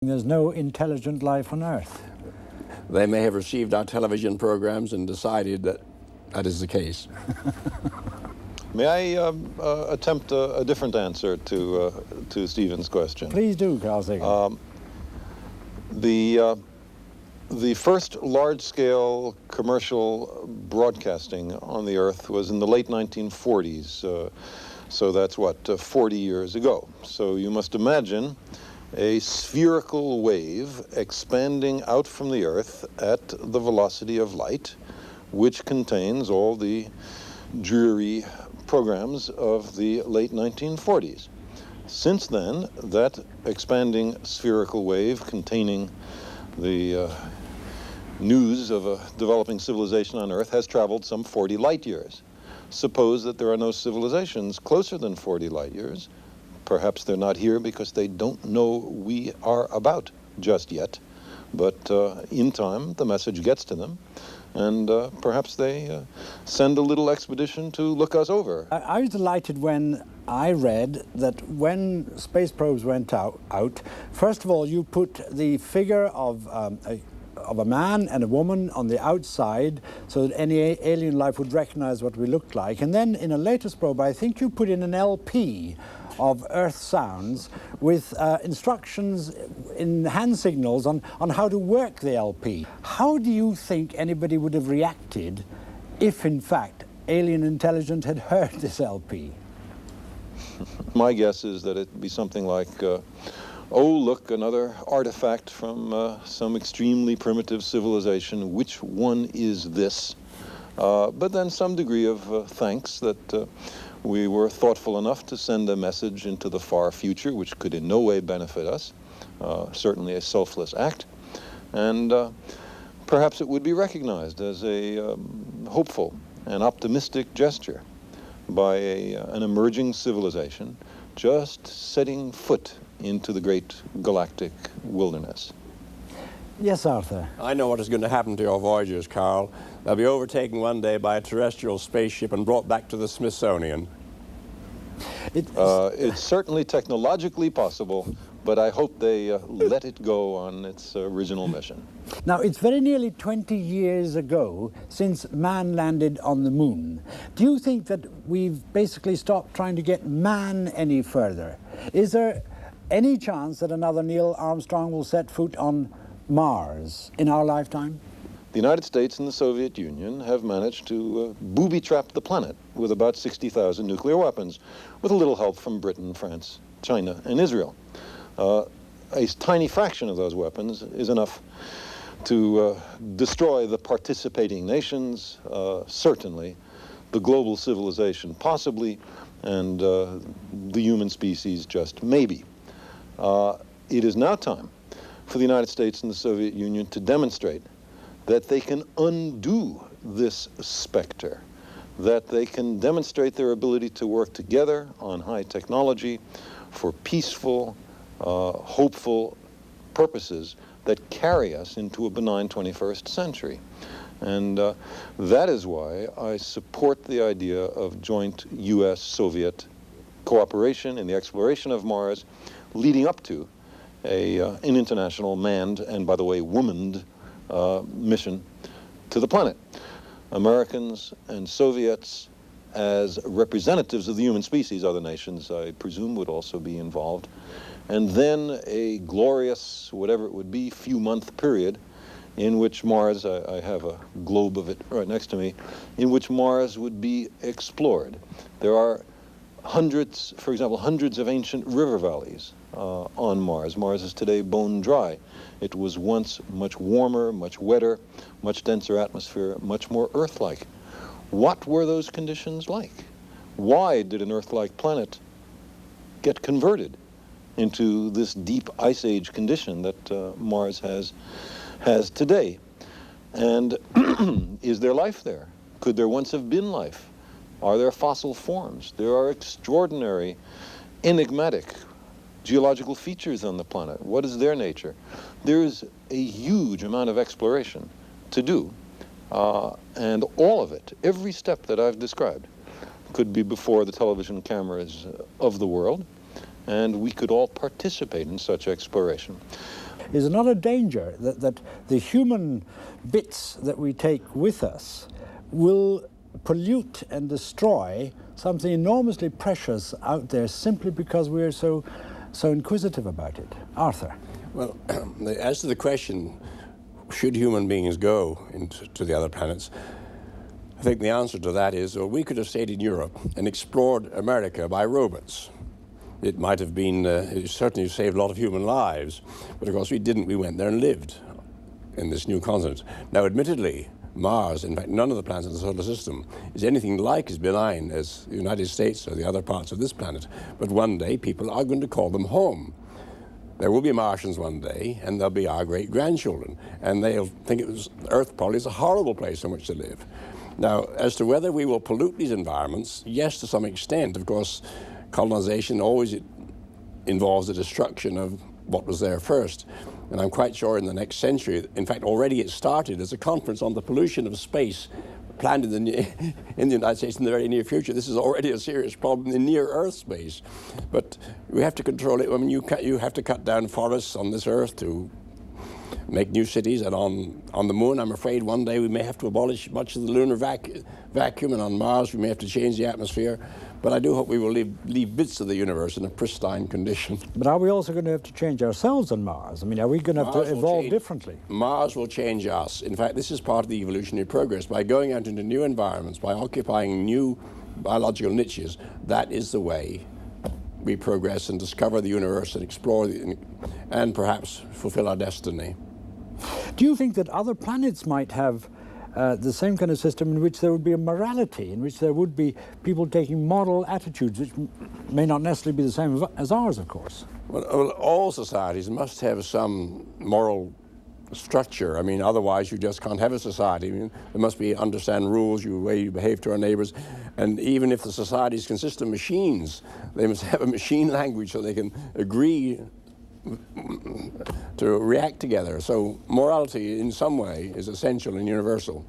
There's no intelligent life on Earth. They may have received our television programs and decided that that is the case. May I attempt a different answer to Stephen's question? Please do, Carl Sagan. The first large-scale commercial broadcasting on the Earth was in the late 1940s. So that's what, 40 years ago. So you must imagine a spherical wave expanding out from the Earth at the velocity of light, which contains all the dreary programs of the late 1940s. Since then, that expanding spherical wave containing the news of a developing civilization on Earth has traveled some 40 light years. Suppose that there are no civilizations closer than 40 light years. Perhaps they're not here because they don't know we are about just yet. But in time, the message gets to them, and perhaps they send a little expedition to look us over. I was delighted when I read that when space probes went out, first of all, you put the figure of a man and a woman on the outside so that any alien life would recognize what we looked like. And then in a latest probe, I think you put in an LP of Earth sounds with instructions in hand signals on how to work the LP. How do you think anybody would have reacted if, in fact, alien intelligence had heard this LP? My guess is that it'd be something like, oh, look, another artifact from some extremely primitive civilization. Which one is this? But then some degree of thanks that we were thoughtful enough to send a message into the far future, which could in no way benefit us, certainly a selfless act. And perhaps it would be recognized as a hopeful and optimistic gesture by an emerging civilization just setting foot into the great galactic wilderness. Yes, Arthur. I know what is going to happen to your voyagers, Carl. They'll be overtaken one day by a terrestrial spaceship and brought back to the Smithsonian. It's certainly technologically possible, but I hope they let it go on its original mission. Now, it's very nearly 20 years ago since man landed on the moon. Do you think that we've basically stopped trying to get man any further? Is there any chance that another Neil Armstrong will set foot on Mars in our lifetime? The United States and the Soviet Union have managed to booby-trap the planet with about 60,000 nuclear weapons, with a little help from Britain, France, China, and Israel. A tiny fraction of those weapons is enough to destroy the participating nations, certainly, the global civilization possibly, and the human species just maybe. It is now time for the United States and the Soviet Union to demonstrate that they can undo this specter, that they can demonstrate their ability to work together on high technology for peaceful, hopeful purposes that carry us into a benign 21st century. And that is why I support the idea of joint U.S.-Soviet cooperation in the exploration of Mars, leading up to an international manned, and by the way, womaned, mission to the planet. Americans and Soviets, as representatives of the human species, other nations, I presume, would also be involved. And then a glorious, whatever it would be, few-month period in which Mars, I have a globe of it right next to me, in which Mars would be explored. There are hundreds, for example, hundreds of ancient river valleys on Mars. Mars is today bone dry. It was once much warmer, much wetter, much denser atmosphere, much more Earth-like. What were those conditions like? Why did an Earth-like planet get converted into this deep ice age condition that Mars has today? And is there life there? Could there once have been life? Are there fossil forms? There are extraordinary, enigmatic geological features on the planet. What is their nature? There is a huge amount of exploration to do, and all of it, every step that I've described, could be before the television cameras of the world, and we could all participate in such exploration. is not a danger that the human bits that we take with us will pollute and destroy something enormously precious out there simply because we're so inquisitive about it? Arthur. Well, as to the question, should human beings go to the other planets, I think the answer to that is, well, we could have stayed in Europe and explored America by robots. It might have been, it certainly saved a lot of human lives, but of course we didn't. We went there and lived in this new continent. Now, admittedly, Mars, in fact, none of the planets in the solar system is anything like as benign as the United States or the other parts of this planet. But one day, people are going to call them home. There will be Martians one day, and they'll be our great-grandchildren, and they'll think Earth probably is a horrible place in which to live. Now, as to whether we will pollute these environments, yes, to some extent. Of course, colonization always involves the destruction of what was there first. And I'm quite sure in the next century, in fact, already it started. There's a conference on the pollution of space planned in the United States in the very near future. This is already a serious problem in near-Earth space. But we have to control it. I mean, you have to cut down forests on this Earth to make new cities, and on the moon, I'm afraid one day we may have to abolish much of the lunar vacuum, and on Mars we may have to change the atmosphere. But I do hope we will leave bits of the universe in a pristine condition. But are we also going to have to change ourselves on Mars? I mean, are we going to have to evolve differently? Mars will change us. In fact, this is part of the evolutionary progress. By going out into new environments, by occupying new biological niches, that is the way we progress and discover the universe and explore and perhaps fulfill our destiny. Do you think that other planets might have the same kind of system in which there would be a morality, in which there would be people taking moral attitudes, which may not necessarily be the same as ours, of course? Well, all societies must have some moral structure. I mean, otherwise you just can't have a society. I mean, there must be understand rules, the way you behave to our neighbors. And even if the societies consist of machines, they must have a machine language so they can agree to react together. So morality in some way is essential and universal.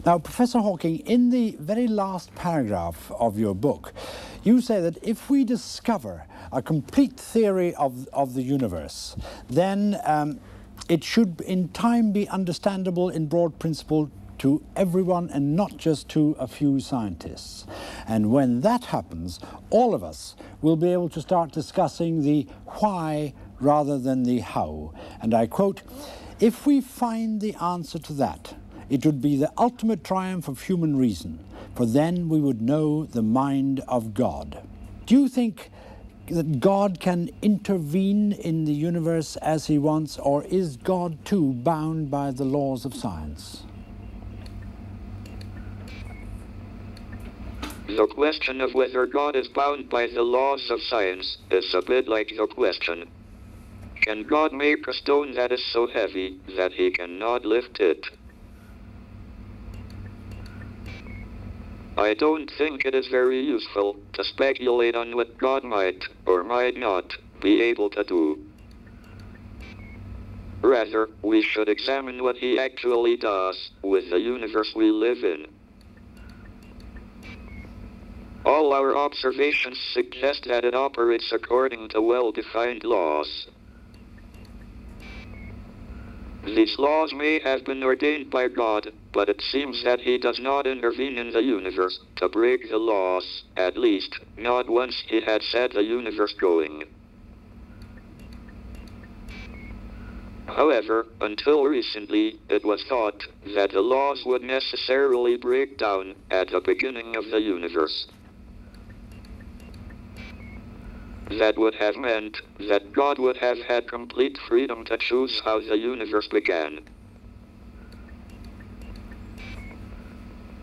Now, Professor Hawking, in the very last paragraph of your book, you say that if we discover a complete theory of the universe, then it should in time be understandable in broad principle to everyone and not just to a few scientists. And when that happens, all of us will be able to start discussing the why rather than the how. And I quote, "If we find the answer to that, it would be the ultimate triumph of human reason, for then we would know the mind of God." Do you think that God can intervene in the universe as he wants, or is God too bound by the laws of science? The question of whether God is bound by the laws of science is a bit like the question, can God make a stone that is so heavy that he cannot lift it? I don't think it is very useful to speculate on what God might or might not be able to do. Rather, we should examine what he actually does with the universe we live in. All our observations suggest that it operates according to well-defined laws. These laws may have been ordained by God, but it seems that he does not intervene in the universe to break the laws, at least, not once he had set the universe going. However, until recently, it was thought that the laws would necessarily break down at the beginning of the universe. That would have meant that God would have had complete freedom to choose how the universe began.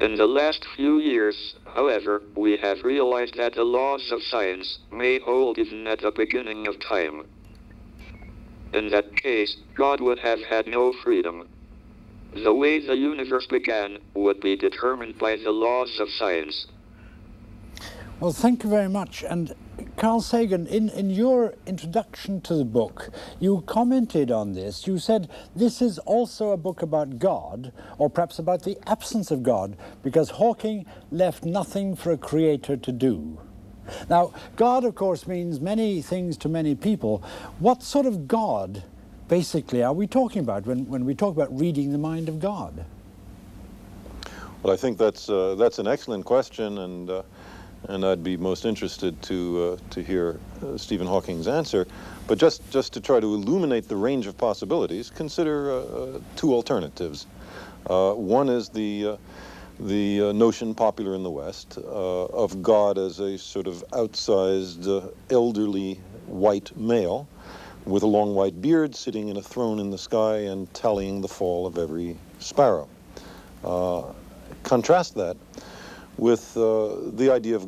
In the last few years, however, we have realized that the laws of science may hold even at the beginning of time. In that case, God would have had no freedom. The way the universe began would be determined by the laws of science. Well, thank you very much. And Carl Sagan, in your introduction to the book, you commented on this. You said this is also a book about God, or perhaps about the absence of God, because Hawking left nothing for a creator to do. Now, God, of course, means many things to many people. What sort of God basically are we talking about when we talk about reading the mind of God? Well, I think that's an excellent question, and I'd be most interested to hear Stephen Hawking's answer. But just to try to illuminate the range of possibilities, consider two alternatives. One is the notion popular in the West of God as a sort of outsized, elderly white male with a long white beard sitting in a throne in the sky and tallying the fall of every sparrow. Contrast that with the idea of